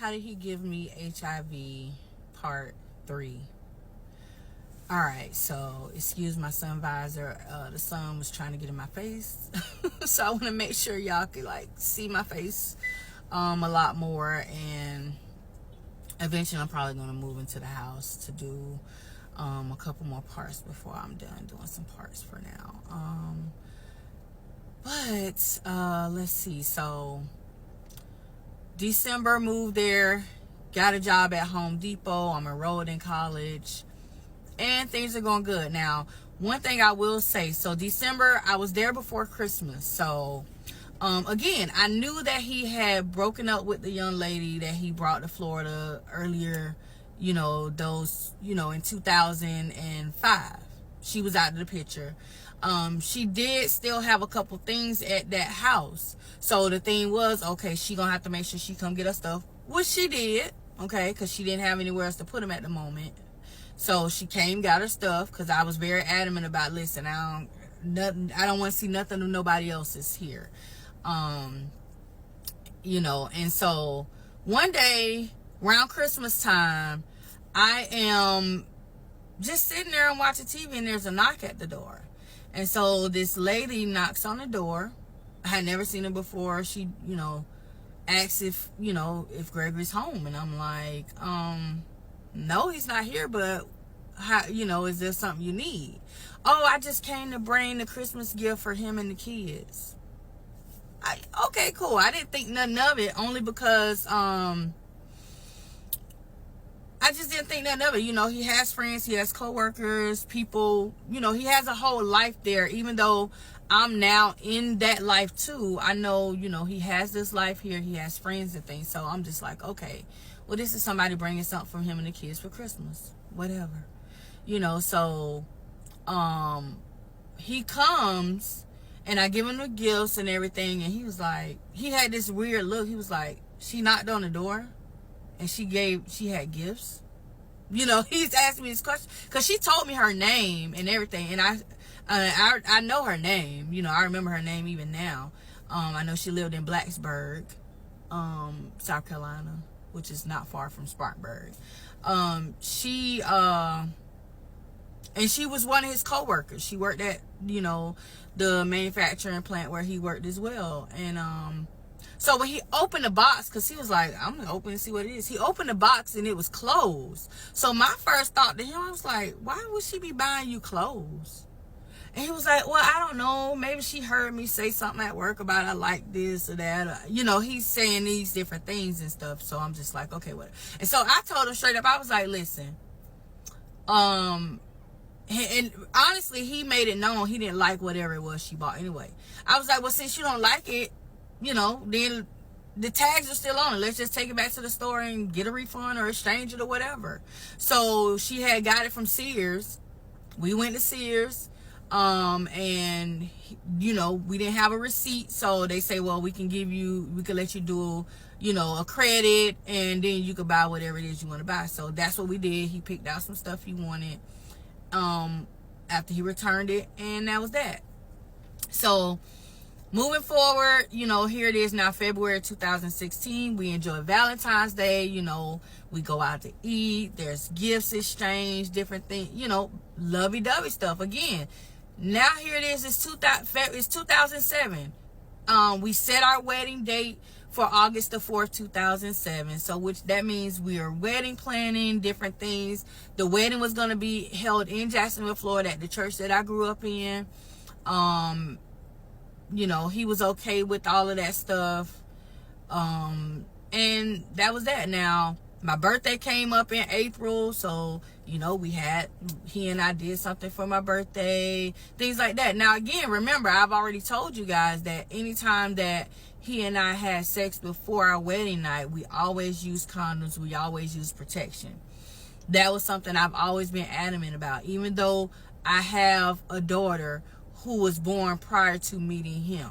How did he give me HIV part 3? Alright, so excuse my sun visor. The sun was trying to get in my face. So I want to make sure y'all can like see my face a lot more. And eventually I'm probably going to move into the house to do a couple more parts before I'm done doing some parts for now. But let's see. So December, moved there, got a job at Home Depot. I'm enrolled in college, and things are going good. Now, one thing I will say, so December, I was there before Christmas. So again, I knew that he had broken up with the young lady that he brought to Florida earlier, you know, those, you know, in 2005. She was out of the picture. She did still have a couple things at that house. So the thing was, okay, she gonna have to make sure she come get her stuff, which she did, okay, because she didn't have anywhere else to put them at the moment. So she came, got her stuff, because I was very adamant about, listen, I don't want to see nothing of nobody else's here. You know, and so one day around Christmas time, I am just sitting there and watching TV, and there's a knock at the door. And so this lady knocks on the door. I had never seen her before. She, you know, asks if, you know, if Gregory's home. And I'm like, no, he's not here, but how, you know, is there something you need? Oh, I just came to bring the Christmas gift for him and the kids. Okay, cool. I didn't think nothing of it, only because I just didn't think nothing of it. You know, he has friends, he has coworkers, people, you know, he has a whole life there. Even though I'm now in that life too, I know, you know, he has this life here, he has friends and things. So I'm just like, okay, well, this is somebody bringing something from him and the kids for Christmas, whatever, you know. So he comes, and I give him the gifts and everything, and he was like, he had this weird look. He was like, she knocked on the door and she had gifts. You know, he's asking me this question because she told me her name and everything, and I know her name. You know, I remember her name even now. I know she lived in Blacksburg, South Carolina, which is not far from Spartanburg. She was one of his co-workers. She worked at, you know, the manufacturing plant where he worked as well. And so when he opened the box, because he was like, I'm gonna open and see what it is, he opened the box and it was clothes. So my first thought to him, I was like, why would she be buying you clothes? And he was like, well, I don't know, maybe she heard me say something at work about I like this or that, or, you know, he's saying these different things and stuff. So I'm just like, okay, whatever. And so I told him straight up, I was like, listen, and honestly, he made it known he didn't like whatever it was she bought anyway. I was like, well, since you don't like it, you know, then the tags are still on it. Let's just take it back to the store and get a refund or exchange it or whatever. So she had got it from Sears. We went to Sears, and you know, we didn't have a receipt. So they say, well, we could let you do, you know, a credit, and then you could buy whatever it is you want to buy. So that's what we did. He picked out some stuff he wanted after he returned it, and that was that. So moving forward, you know, here it is now, February 2016. We enjoy Valentine's Day. You know, we go out to eat. There's gifts exchanged, different things, you know, lovey-dovey stuff. Again, now here it is. It's 2007. We set our wedding date for August the 4th, 2007. So which that means we are wedding planning, different things. The wedding was going to be held in Jacksonville, Florida, at the church that I grew up in. You know, he was okay with all of that stuff. And that was that. Now, my birthday came up in April. So, you know, he and I did something for my birthday. Things like that. Now, again, remember, I've already told you guys that anytime that he and I had sex before our wedding night, we always use condoms. We always use protection. That was something I've always been adamant about. Even though I have a daughter who was born prior to meeting him.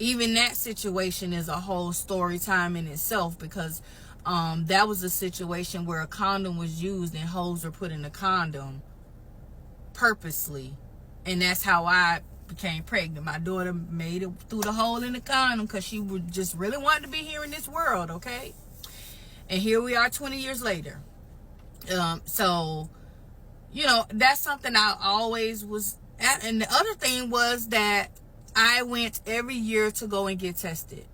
Even that situation is a whole story time in itself, because that was a situation where a condom was used and holes were put in the condom purposely. And that's how I became pregnant. My daughter made it through the hole in the condom because she would just really wanted to be here in this world, okay? And here we are 20 years later. So, you know, that's something I always was at. And the other thing was that I went every year to go and get tested.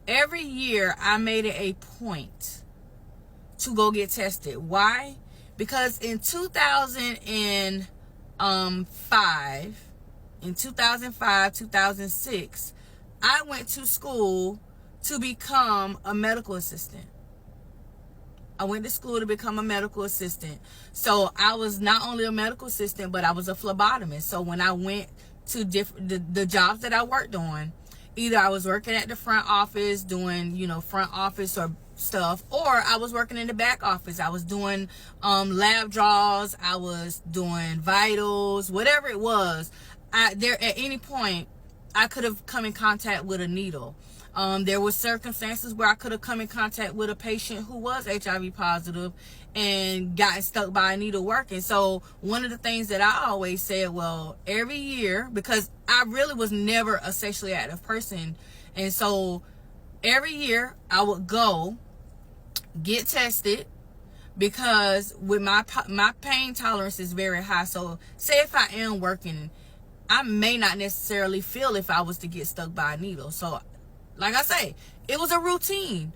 Every year I made it a point to go get tested. Why? Because in 2005, 2006, I went to school to become a medical assistant. I went to school to become a medical assistant. So I was not only a medical assistant, but I was a phlebotomist. So when I went to the jobs that I worked on, either I was working at the front office doing, you know, front office or stuff, or I was working in the back office. I was doing lab draws, I was doing vitals, whatever it was. There at any point I could have come in contact with a needle. There were circumstances where I could have come in contact with a patient who was HIV positive and gotten stuck by a needle working. So one of the things that I always said, well, every year, because I really was never a sexually active person, and so every year I would go get tested, because with my pain tolerance is very high. So say if I am working, I may not necessarily feel if I was to get stuck by a needle. So like I say, it was a routine.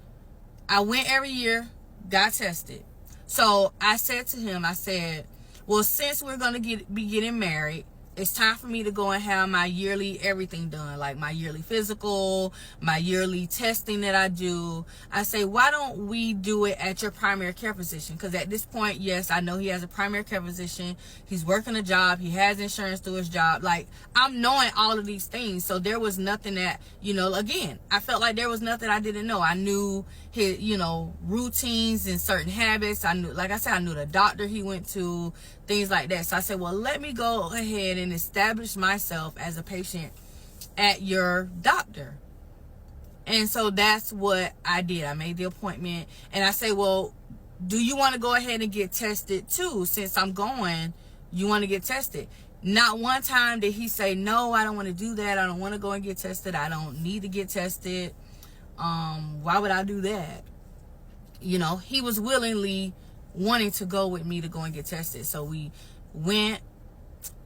I went every year, got tested. So I said to him, I said, well, since we're going to be getting married, it's time for me to go and have my yearly everything done, like my yearly physical, my yearly testing that I do. I say, why don't we do it at your primary care physician? Because at this point, yes, I know he has a primary care physician. He's working a job. He has insurance through his job. Like, I'm knowing all of these things. So there was nothing that, you know, again, I felt like there was nothing I didn't know. I knew his, you know, routines and certain habits. I knew, like I said, I knew the doctor he went to, things like that. So I said, well, let me go ahead and establish myself as a patient at your doctor. And so that's what I did. I made the appointment, and I say, well, do you want to go ahead and get tested too? Since I'm going, you want to get tested? Not one time did he say, no, I don't want to do that. I don't want to go and get tested. I don't need to get tested. Why would I do that? You know, he was willingly wanting to go with me to go and get tested. So we went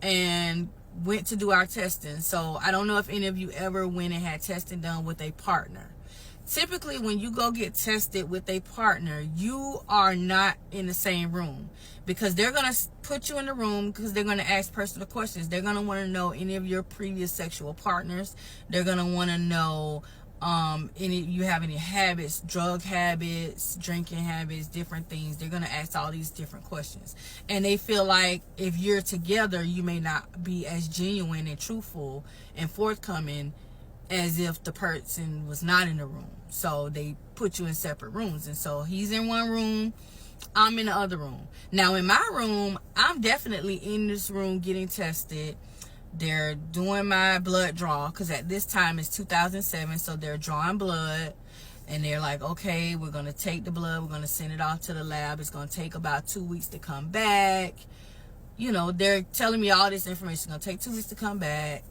to do our testing. So I don't know if any of you ever went and had testing done with a partner. Typically, when you go get tested with a partner, you are not in the same room, because they're going to put you in the room because they're going to ask personal questions. They're going to want to know any of your previous sexual partners. They're going to want to know you have any habits, drug habits, drinking habits, different things. They're going to ask all these different questions. And they feel like if you're together, you may not be as genuine and truthful and forthcoming as if the person was not in the room. So they put you in separate rooms. And so he's in one room, I'm in the other room. Now in my room, I'm definitely in this room getting tested. They're doing my blood draw, because at this time it's 2007, so they're drawing blood, and they're like, okay, we're going to take the blood, we're going to send it off to the lab. It's going to take about 2 weeks to come back. You know, they're telling me all this information. It's going to take 2 weeks to come back.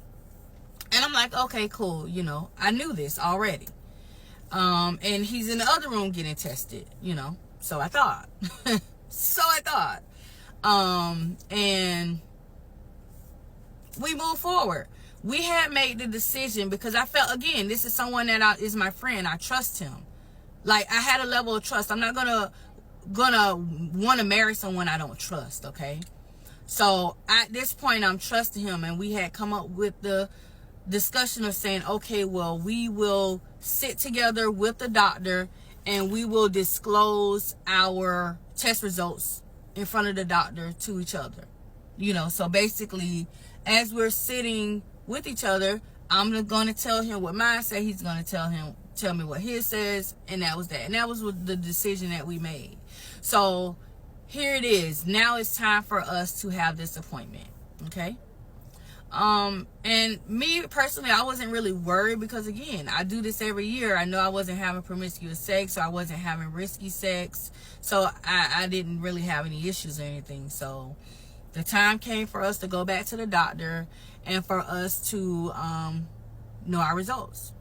And I'm like, okay, cool. You know, I knew this already. And he's in the other room getting tested, you know. So I thought. And we moved forward. We had made the decision because I felt, again, this is someone that is my friend. I trust him. Like, I had a level of trust. I'm not gonna want to marry someone I don't trust, okay? So at this point, I'm trusting him, and we had come up with the discussion of saying, okay, well, we will sit together with the doctor and we will disclose our test results in front of the doctor to each other. You know, so basically, as we're sitting with each other, I'm going to tell him what mine said. He's going to tell me what his says. And that was that. And that was the decision that we made. So here it is. Now it's time for us to have this appointment. Okay. And me personally, I wasn't really worried because, again, I do this every year. I know I wasn't having promiscuous sex, so I wasn't having risky sex. So I didn't really have any issues or anything. So the time came for us to go back to the doctor and for us to know our results.